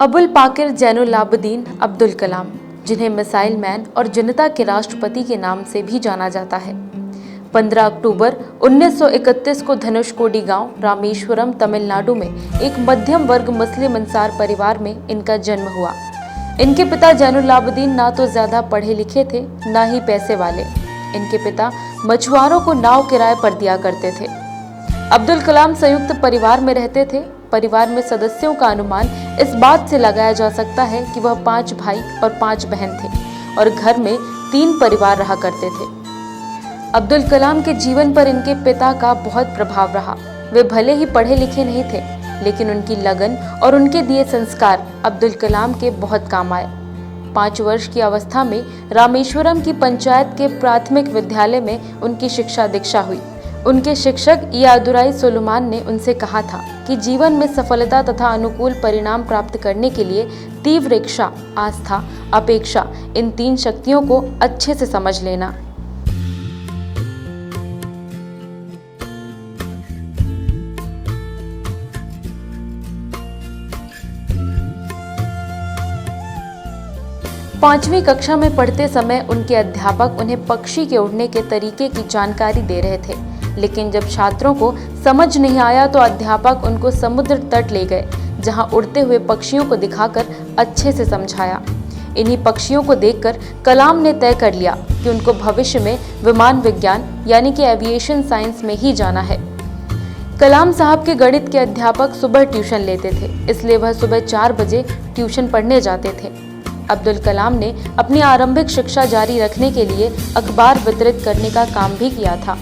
अबुल पाकिर जैनुलाब्दीन अब्दुल कलाम, जिन्हें missile man और जनता के राष्ट्रपति के नाम से भी जाना जाता है, 15 अक्टूबर 1931 को धनुषकोडी गांव रामेश्वरम तमिलनाडु में एक मध्यम वर्ग मुस्लिम अंसार परिवार में इनका जन्म हुआ। इनके पिता जैनुलाब्दीन ना तो ज्यादा पढ़े लिखे थे, ना ही पैसे वाले। इनके पिता मछुआरों को नाव किराए पर दिया करते थे। अब्दुल कलाम संयुक्त परिवार में रहते थे। परिवार में सदस्यों का अनुमान इस बात से लगाया जा सकता है कि वह 5 भाई और 5 बहन थे और घर में 3 परिवार रहा करते थे। अब्दुल कलाम के जीवन पर इनके पिता का बहुत प्रभाव रहा। वे भले ही पढ़े लिखे नहीं थे, लेकिन उनकी लगन और उनके दिए संस्कार अब्दुल कलाम के बहुत काम आए। 5 वर्ष की अवस्था में रामेश्वरम की पंचायत के प्राथमिक विद्यालय में उनकी शिक्षा दीक्षा हुई। उनके शिक्षक यादुराई सुलेमान ने उनसे कहा था कि जीवन में सफलता तथा अनुकूल परिणाम प्राप्त करने के लिए तीव्र इच्छा, आस्था, अपेक्षा, इन 3 शक्तियों को अच्छे से समझ लेना। पांचवी कक्षा में पढ़ते समय उनके अध्यापक उन्हें पक्षी के उड़ने के तरीके की जानकारी दे रहे थे, लेकिन जब छात्रों को समझ नहीं आया तो अध्यापक उनको समुद्र तट ले गए, जहां उड़ते हुए पक्षियों को दिखाकर अच्छे से समझाया। इन्हीं पक्षियों को देखकर कलाम ने तय कर लिया कि उनको भविष्य में विमान विज्ञान यानी कि एविएशन साइंस में ही जाना है। कलाम साहब के गणित के अध्यापक सुबह ट्यूशन लेते थे, इसलिए वह सुबह 4 बजे ट्यूशन पढ़ने जाते थे। अब्दुल कलाम ने अपनी आरंभिक शिक्षा जारी रखने के लिए अखबार वितरित करने का काम भी किया था।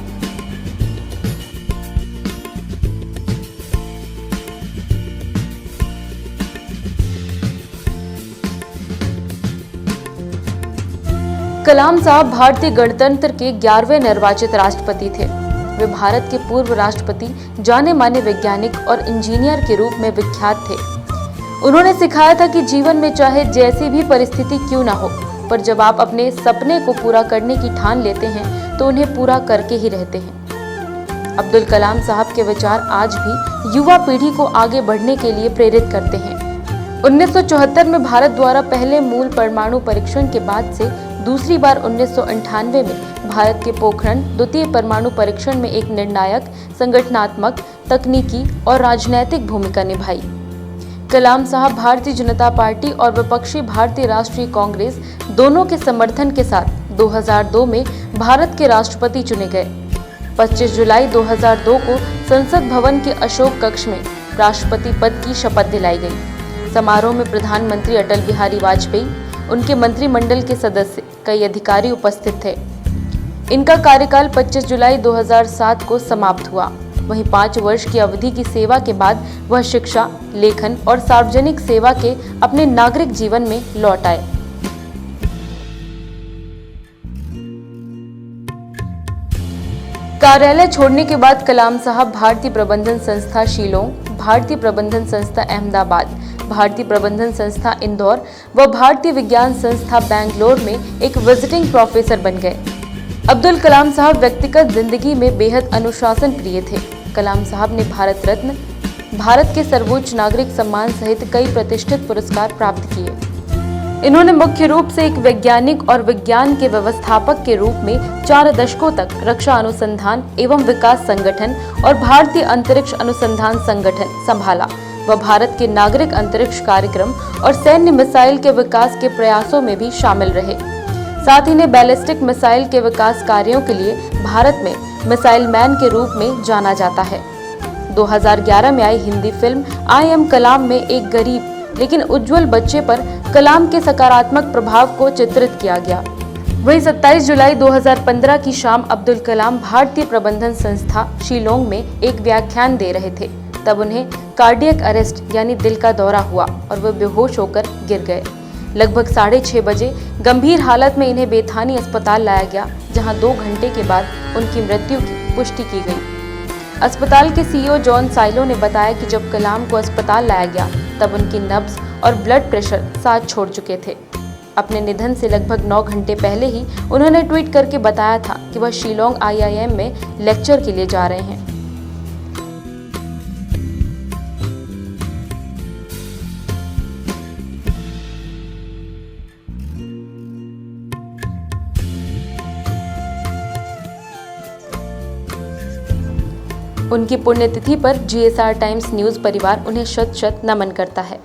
कलाम साहब भारतीय गणतंत्र के 11वें निर्वाचित राष्ट्रपति थे। वे भारत के पूर्व राष्ट्रपति, जाने माने वैज्ञानिक और इंजीनियर के रूप में विख्यात थे। उन्होंने सिखाया था कि जीवन में चाहे जैसी भी परिस्थिति क्यों ना हो, पर जब आप अपने सपने को पूरा करने की ठान लेते हैं तो उन्हें पूरा करके ही रहते हैं। अब्दुल कलाम साहब के विचार आज भी युवा पीढ़ी को आगे बढ़ने के लिए प्रेरित करते हैं। 1974 में भारत द्वारा पहले मूल परमाणु परीक्षण के बाद से दूसरी बार 1998 में भारत के पोखरण द्वितीय परमाणु परीक्षण में एक निर्णायक संगठनात्मक, तकनीकी और राजनैतिक भूमिका निभाई। कलाम साहब भारतीय जनता पार्टी और विपक्षी भारतीय राष्ट्रीय कांग्रेस दोनों के समर्थन के साथ 2002 में भारत के राष्ट्रपति चुने गए। 25 जुलाई 2002 को संसद भवन के अशोक कक्ष में राष्ट्रपति पद की शपथ दिलाई गई। समारोह में प्रधानमंत्री अटल बिहारी वाजपेयी, उनके मंत्रिमंडल के सदस्य, कई अधिकारी उपस्थित थे। इनका कार्यकाल 25 जुलाई 2007 को समाप्त हुआ। वहीं 5 वर्ष की अवधि की सेवा के बाद वह शिक्षा, लेखन और सार्वजनिक सेवा के अपने नागरिक जीवन में लौट आए। कार्यालय छोड़ने के बाद कलाम साहब भारतीय प्रबंधन संस्था शिलोंग, भारतीय प्रबंधन संस्था अहमदाबाद, भारतीय प्रबंधन संस्था इंदौर व भारतीय विज्ञान संस्था बेंगलोर में एक विजिटिंग प्रोफेसर बन गए। अब्दुल कलाम साहब व्यक्तिगत जिंदगी में बेहद अनुशासन प्रिय थे। कलाम साहब ने भारत रत्न, भारत के सर्वोच्च नागरिक सम्मान सहित कई प्रतिष्ठित पुरस्कार प्राप्त किए। इन्होंने मुख्य रूप से एक वैज्ञानिक और विज्ञान के व्यवस्थापक के रूप में 4 दशकों तक रक्षा अनुसंधान एवं विकास संगठन और भारतीय अंतरिक्ष अनुसंधान संगठन संभाला। वह भारत के नागरिक अंतरिक्ष कार्यक्रम और सैन्य मिसाइल के विकास के प्रयासों में भी शामिल रहे। साथ ही ने बैलिस्टिक मिसाइल के विकास कार्यों के लिए भारत में मिसाइल मैन के रूप में जाना जाता है। 2011 में आई हिंदी फिल्म आई एम कलाम में एक गरीब लेकिन उज्जवल बच्चे पर कलाम के सकारात्मक प्रभाव को चित्रित किया गया। वहीं 27 जुलाई 2015 की शाम अब्दुल कलाम भारतीय प्रबंधन संस्था शिलोंग में एक व्याख्यान दे रहे थे। तब उन्हें कार्डियक अरेस्ट यानी दिल का दौरा हुआ और वे बेहोश होकर गिर गए। लगभग 6:30 बजे गंभीर हालत में इन्हें बेथानी अस्पताल लाया गया, जहां 2 घंटे के बाद उनकी मृत्यु की पुष्टि की गई। अस्पताल के सीईओ जॉन साइलो ने बताया कि जब कलाम को अस्पताल लाया गया तब उनकी नब्ज और ब्लड प्रेशर साथ छोड़ चुके थे। अपने निधन से लगभग 9 घंटे पहले ही उन्होंने ट्वीट करके बताया था कि वह शिलोंग IIM में लेक्चर के लिए जा रहे हैं। उनकी पुण्यतिथि पर GSR टाइम्स न्यूज़ परिवार उन्हें शत शत नमन करता है।